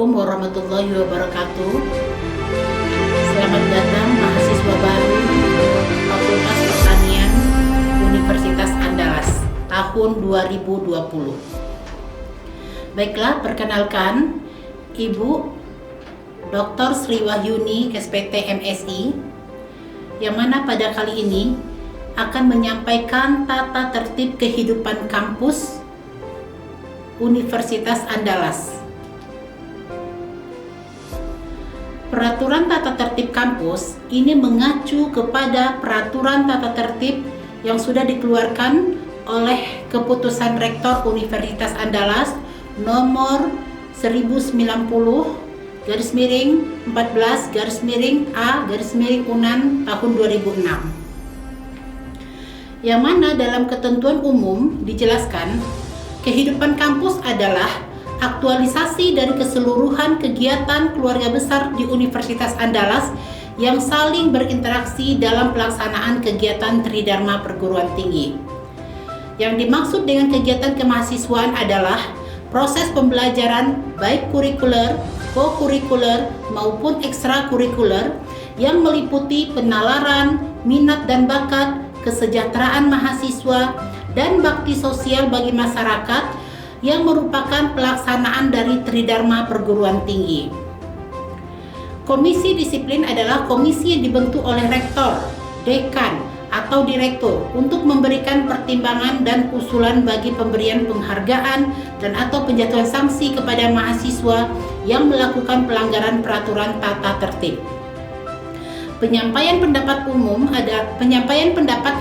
Assalamualaikum warahmatullahi wabarakatuh. Selamat datang mahasiswa baru Fakultas Pertanian Universitas Andalas tahun 2020. Baiklah, perkenalkan Ibu Dr. Sri Wahyuni SPT MSI, yang mana pada kali ini akan menyampaikan tata tertib kehidupan kampus Universitas Andalas. Peraturan tata tertib kampus ini mengacu kepada peraturan tata tertib yang sudah dikeluarkan oleh Keputusan Rektor Universitas Andalas nomor 1090/14/A/UNAN tahun 2006. Yang mana dalam ketentuan umum dijelaskan, kehidupan kampus adalah aktualisasi dari keseluruhan kegiatan keluarga besar di Universitas Andalas yang saling berinteraksi dalam pelaksanaan kegiatan Tridharma Perguruan Tinggi. Yang dimaksud dengan kegiatan kemahasiswaan adalah proses pembelajaran baik kurikuler, co-kurikuler maupun ekstrakurikuler yang meliputi penalaran, minat dan bakat, kesejahteraan mahasiswa, dan bakti sosial bagi masyarakat yang merupakan pelaksanaan dari Tridharma Perguruan Tinggi. Komisi disiplin adalah komisi yang dibentuk oleh rektor, dekan, atau direktur untuk memberikan pertimbangan dan usulan bagi pemberian penghargaan dan atau penjatuhan sanksi kepada mahasiswa yang melakukan pelanggaran peraturan tata tertib. Penyampaian pendapat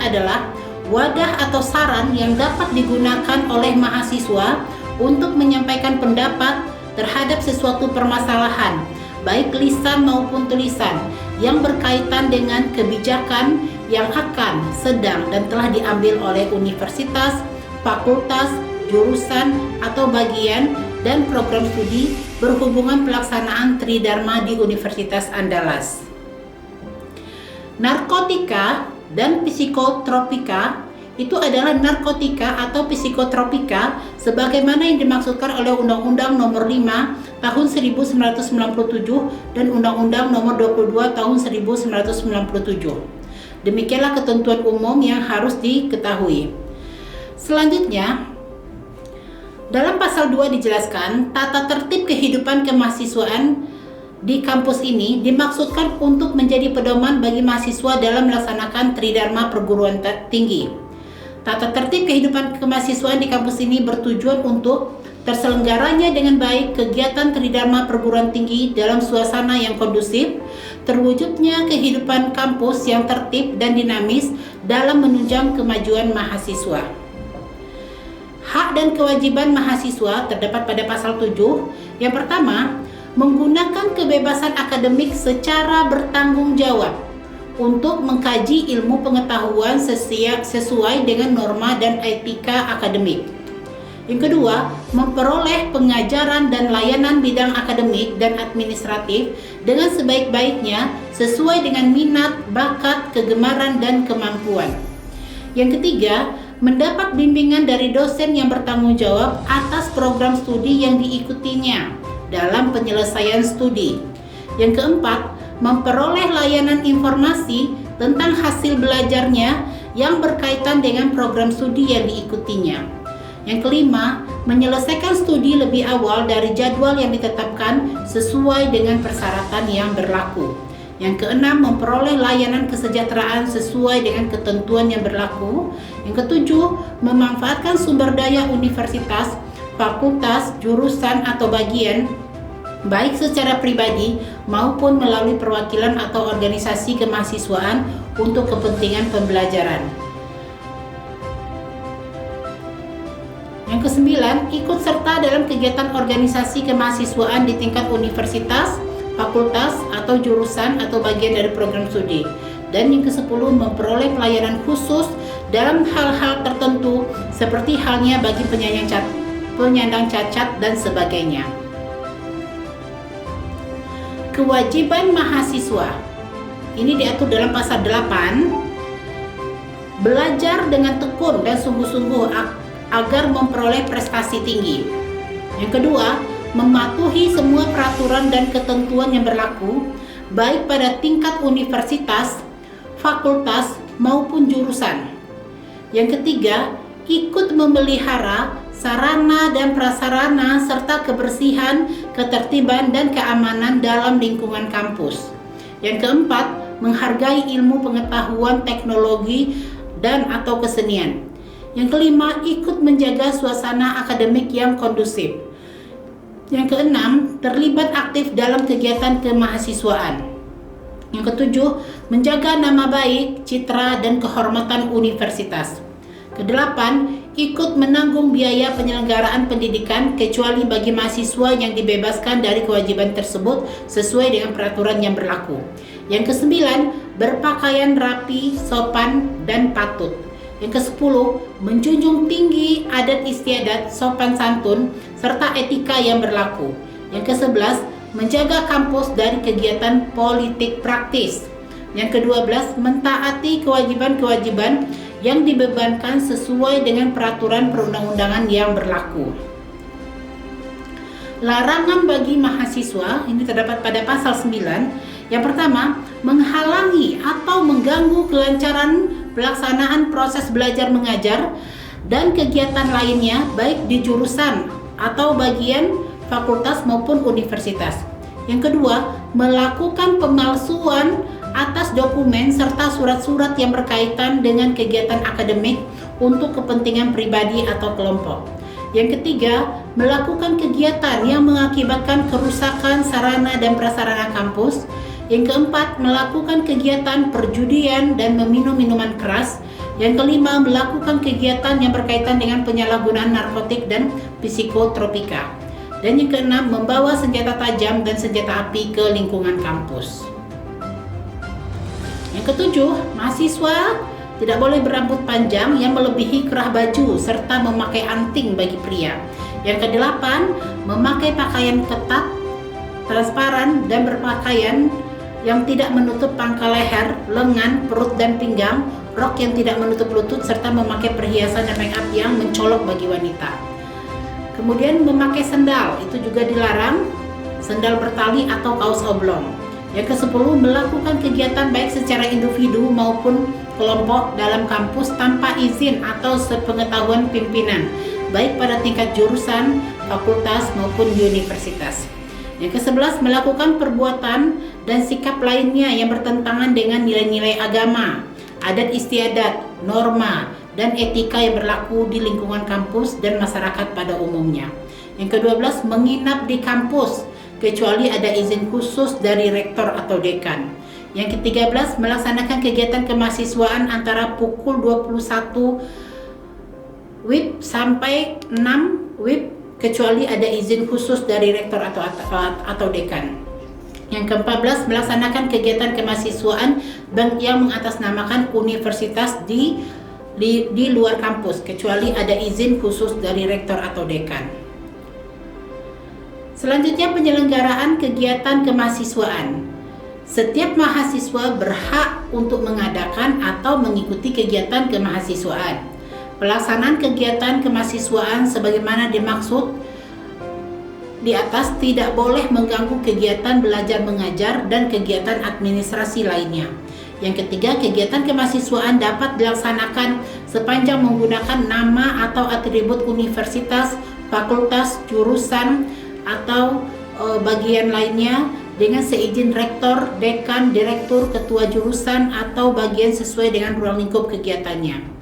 adalah wadah atau saran yang dapat digunakan oleh mahasiswa untuk menyampaikan pendapat terhadap sesuatu permasalahan, baik lisan maupun tulisan, yang berkaitan dengan kebijakan yang akan, sedang, dan telah diambil oleh universitas, fakultas, jurusan, atau bagian, dan program studi berhubungan pelaksanaan Tridharma di Universitas Andalas. Narkotika dan psikotropika itu adalah narkotika atau psikotropika sebagaimana yang dimaksudkan oleh Undang-Undang Nomor 5 Tahun 1997 dan Undang-Undang Nomor 22 Tahun 1997. Demikianlah ketentuan umum yang harus diketahui. Selanjutnya, dalam pasal 2 dijelaskan tata tertib kehidupan kemahasiswaan di kampus ini dimaksudkan untuk menjadi pedoman bagi mahasiswa dalam melaksanakan Tridharma Perguruan Tinggi. Tata tertib kehidupan kemahasiswaan di kampus ini bertujuan untuk terselenggaranya dengan baik kegiatan Tridharma Perguruan Tinggi dalam suasana yang kondusif, terwujudnya kehidupan kampus yang tertib dan dinamis dalam menunjang kemajuan mahasiswa. Hak dan kewajiban mahasiswa terdapat pada pasal 7. Yang pertama, menggunakan kebebasan akademik secara bertanggung jawab untuk mengkaji ilmu pengetahuan sesuai dengan norma dan etika akademik. Yang kedua, memperoleh pengajaran dan layanan bidang akademik dan administratif dengan sebaik-baiknya sesuai dengan minat, bakat, kegemaran, dan kemampuan. Yang ketiga, mendapat bimbingan dari dosen yang bertanggung jawab atas program studi yang diikutinya dalam penyelesaian studi. Yang keempat, memperoleh layanan informasi tentang hasil belajarnya yang berkaitan dengan program studi yang diikutinya. Yang kelima, menyelesaikan studi lebih awal dari jadwal yang ditetapkan sesuai dengan persyaratan yang berlaku. Yang keenam, memperoleh layanan kesejahteraan sesuai dengan ketentuan yang berlaku. Yang ketujuh, memanfaatkan sumber daya universitas, fakultas, jurusan, atau bagian, baik secara pribadi maupun melalui perwakilan atau organisasi kemahasiswaan untuk kepentingan pembelajaran. Yang kesembilan, ikut serta dalam kegiatan organisasi kemahasiswaan di tingkat universitas, fakultas, atau jurusan atau bagian dari program studi. Dan yang ke-10, memperoleh pelayanan khusus dalam hal-hal tertentu seperti halnya bagi penyandang cacat dan sebagainya. Kewajiban mahasiswa ini diatur dalam pasal 8, belajar dengan tekun dan sungguh-sungguh agar memperoleh prestasi tinggi. Yang kedua, mematuhi semua peraturan dan ketentuan yang berlaku, baik pada tingkat universitas, fakultas, maupun jurusan. Yang ketiga, ikut memelihara sarana dan prasarana serta kebersihan, ketertiban, dan keamanan dalam lingkungan kampus. Yang keempat, menghargai ilmu pengetahuan, teknologi, dan atau kesenian. Yang kelima, ikut menjaga suasana akademik yang kondusif. Yang keenam, terlibat aktif dalam kegiatan kemahasiswaan. Yang ketujuh, menjaga nama baik, citra, dan kehormatan universitas. Kedelapan, ikut menanggung biaya penyelenggaraan pendidikan kecuali bagi mahasiswa yang dibebaskan dari kewajiban tersebut sesuai dengan peraturan yang berlaku. Yang kesembilan, berpakaian rapi, sopan, dan patut. Yang kesepuluh, menjunjung tinggi adat istiadat, sopan santun, serta etika yang berlaku. Yang kesebelas, menjaga kampus dari kegiatan politik praktis. Yang kedua belas, mentaati kewajiban-kewajiban yang dibebankan sesuai dengan peraturan perundang-undangan yang berlaku. Larangan bagi mahasiswa ini terdapat pada pasal 9. Yang pertama, menghalangi atau mengganggu kelancaran pelaksanaan proses belajar mengajar dan kegiatan lainnya baik di jurusan atau bagian fakultas maupun universitas. Yang kedua, melakukan pemalsuan atas dokumen serta surat-surat yang berkaitan dengan kegiatan akademik untuk kepentingan pribadi atau kelompok. Yang ketiga, melakukan kegiatan yang mengakibatkan kerusakan sarana dan prasarana kampus. Yang keempat, melakukan kegiatan perjudian dan meminum minuman keras. Yang kelima, melakukan kegiatan yang berkaitan dengan penyalahgunaan narkotik dan psikotropika. Dan yang keenam, membawa senjata tajam dan senjata api ke lingkungan kampus. Yang ketujuh, mahasiswa tidak boleh berambut panjang yang melebihi kerah baju serta memakai anting bagi pria. Yang kedelapan, memakai pakaian ketat, transparan, dan berpakaian yang tidak menutup pangkal leher, lengan, perut, dan pinggang, rok yang tidak menutup lutut, serta memakai perhiasan dan make up yang mencolok bagi wanita. Kemudian memakai sendal, itu juga dilarang, sendal bertali atau kaos oblong. Yang ke-10, melakukan kegiatan baik secara individu maupun kelompok dalam kampus tanpa izin atau sepengetahuan pimpinan, baik pada tingkat jurusan, fakultas maupun universitas. Yang ke-11, melakukan perbuatan dan sikap lainnya yang bertentangan dengan nilai-nilai agama, adat istiadat, norma, dan etika yang berlaku di lingkungan kampus dan masyarakat pada umumnya. Yang ke-12, menginap di kampus kecuali ada izin khusus dari rektor atau dekan. Yang ke-13, melaksanakan kegiatan kemahasiswaan antara pukul 21 WIB sampai 6 WIB kecuali ada izin khusus dari rektor atau dekan. Yang ke-14, melaksanakan kegiatan kemahasiswaan yang mengatasnamakan universitas di luar kampus kecuali ada izin khusus dari rektor atau dekan. Selanjutnya, penyelenggaraan kegiatan kemahasiswaan. Setiap mahasiswa berhak untuk mengadakan atau mengikuti kegiatan kemahasiswaan. Pelaksanaan kegiatan kemahasiswaan sebagaimana dimaksud di atas tidak boleh mengganggu kegiatan belajar mengajar dan kegiatan administrasi lainnya. Yang ketiga, kegiatan kemahasiswaan dapat dilaksanakan sepanjang menggunakan nama atau atribut universitas, fakultas, jurusan, atau bagian lainnya dengan seizin rektor, dekan, direktur, ketua jurusan, atau bagian sesuai dengan ruang lingkup kegiatannya.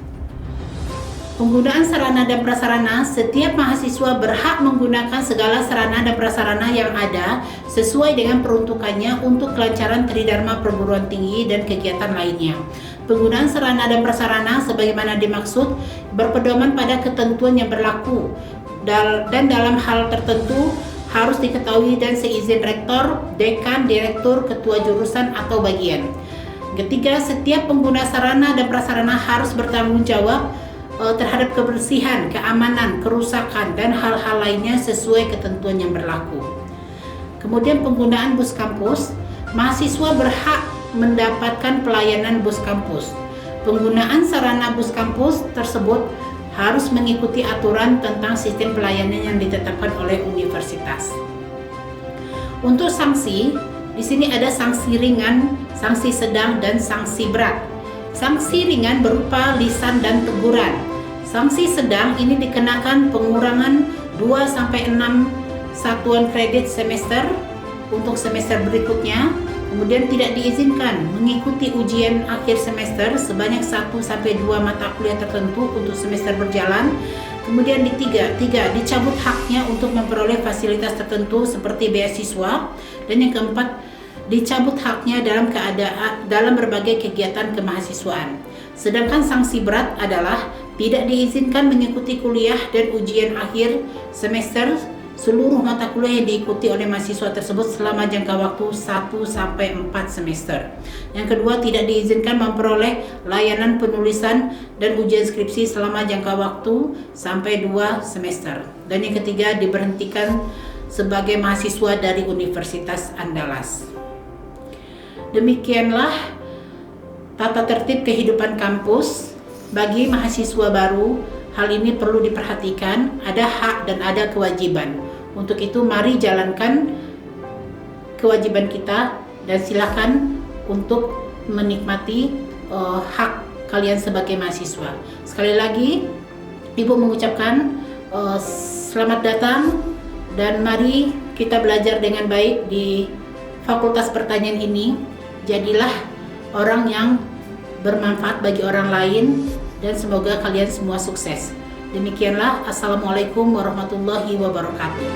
Penggunaan sarana dan prasarana, setiap mahasiswa berhak menggunakan segala sarana dan prasarana yang ada sesuai dengan peruntukannya untuk kelancaran tridharma perguruan tinggi dan kegiatan lainnya. Penggunaan sarana dan prasarana sebagaimana dimaksud berpedoman pada ketentuan yang berlaku dan dalam hal tertentu harus diketahui dan seizin rektor, dekan, direktur, ketua jurusan atau bagian. Ketiga, setiap pengguna sarana dan prasarana harus bertanggung jawab terhadap kebersihan, keamanan, kerusakan, dan hal-hal lainnya sesuai ketentuan yang berlaku. Kemudian penggunaan bus kampus, mahasiswa berhak mendapatkan pelayanan bus kampus. Penggunaan sarana bus kampus tersebut harus mengikuti aturan tentang sistem pelayanan yang ditetapkan oleh universitas. Untuk sanksi, di sini ada sanksi ringan, sanksi sedang, dan sanksi berat. Sanksi ringan berupa lisan dan teguran. Sanksi sedang ini dikenakan pengurangan 2-6 satuan kredit semester untuk semester berikutnya. Kemudian tidak diizinkan mengikuti ujian akhir semester sebanyak 1-2 mata kuliah tertentu untuk semester berjalan. Kemudian tiga, dicabut haknya untuk memperoleh fasilitas tertentu seperti beasiswa. Dan yang keempat, dicabut haknya dalam berbagai kegiatan kemahasiswaan. Sedangkan sanksi berat adalah tidak diizinkan mengikuti kuliah dan ujian akhir semester seluruh mata kuliah yang diikuti oleh mahasiswa tersebut selama jangka waktu 1-4 semester. Yang kedua, tidak diizinkan memperoleh layanan penulisan dan ujian skripsi selama jangka waktu sampai 2 semester. Dan yang ketiga, diberhentikan sebagai mahasiswa dari Universitas Andalas. Demikianlah tata tertib kehidupan kampus bagi mahasiswa baru. Hal ini perlu diperhatikan, ada hak dan ada kewajiban. Untuk itu mari jalankan kewajiban kita dan silakan untuk menikmati hak kalian sebagai mahasiswa. Sekali lagi, Ibu mengucapkan selamat datang dan mari kita belajar dengan baik di Fakultas Pertanian ini. Jadilah orang yang bermanfaat bagi orang lain dan semoga kalian semua sukses. Demikianlah, Assalamualaikum warahmatullahi wabarakatuh.